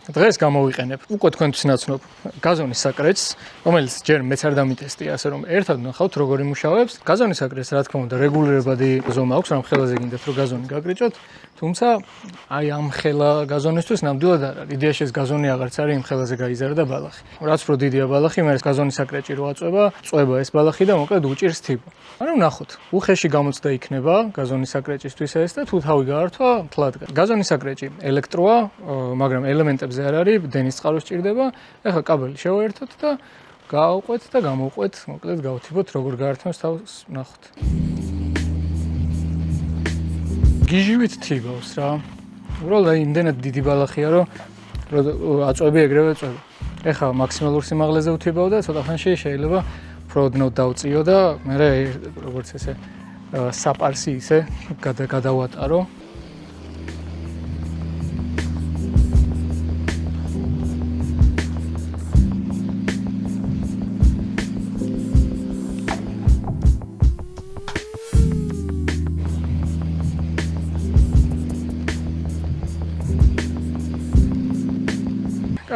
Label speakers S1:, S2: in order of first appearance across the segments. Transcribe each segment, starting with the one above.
S1: დღეს გამოვიყენებ უკვე თქვენთვის ნაცნობ გაზონის საკრეჭს, რომელიც ჯერ მეც არ დამიტესტია, ასე რომ ერთად ნახავთ როგორ იმუშავებს. გაზონის საკრეჭს რა თქმა უნდა რეგულირებადი ზომა აქვს, რამ ხელაზე გინდათ რომ გაზონი გაკრიჭოთ, თუმცა აი ამ ხელა გაზონისთვის ნამდვილად არ არის. იდეაში ეს გაზონი აღარც არის იმ ხელაზე გაიზარდა ბალახი. რაც უფრო დიდია ბალახი, მე ეს გაზონის საკრეჭი რო აწובה, წובה ეს ბალახი და მოკლედ უჭირს თიბა. ანუ ნახოთ, უხეში გამოცდა იქნება გაზონის საკრეჭისთვის ეს და თუ თავი გაართვა, თლად. გაზონის საკრეჭი ელექტროა, მაგრამ ელემენტებზე არ არის, დენის წყარო სჭირდება. ეხლა კაბელი შევაერთოთ და გავყვეთ და გამოვყვეთ, მოკლედ გავთიბოთ როგორ გაართვას თავს, ნახოთ. გიჟივით თიბავს რა. უბრალოდ აი იმდენად დიდი ბალახია, რომ აწვევი ეგრევე წვევა. ეხლა მაქსიმალურ სიმაღლეზე ვთიბავ და ცოტა ხანში შეიძლება უფრო ოდნავ დავწიო და მე როგორც ესე საპარსი ისე გადავატარო.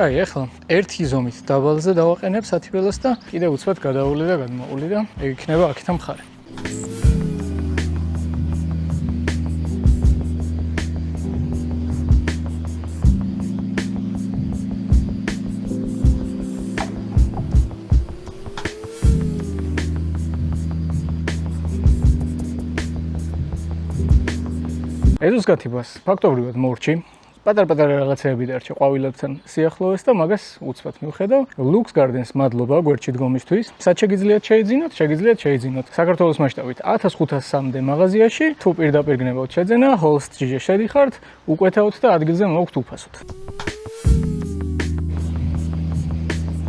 S1: აი, ახლა ერთი ზომით დაბალზე დავაყენებ სათიბელას და კიდე უცბად გადავული და გადმოული და ეგ იქნება აქეთა მხარე. ეზოს გათიბას ფაქტობრივად მორჩი. პატარ-პატარა რაღაცეები დარჩა ყვავილებთან სიახლოვეს და მაგას უცბად მივხედავ. Lux Gardens მადლობა გვერდში დგომისთვის. სად შეგიძლიათ შეიძინოთ. საქართველოს მასშტაბით 1500-მდე მაღაზიაში. თუ პირდაპირ გნებავთ შეძენა, Holst GG შედიხართ, უკვეთავთ და ადგილზე მოვაქვთ უფასოდ.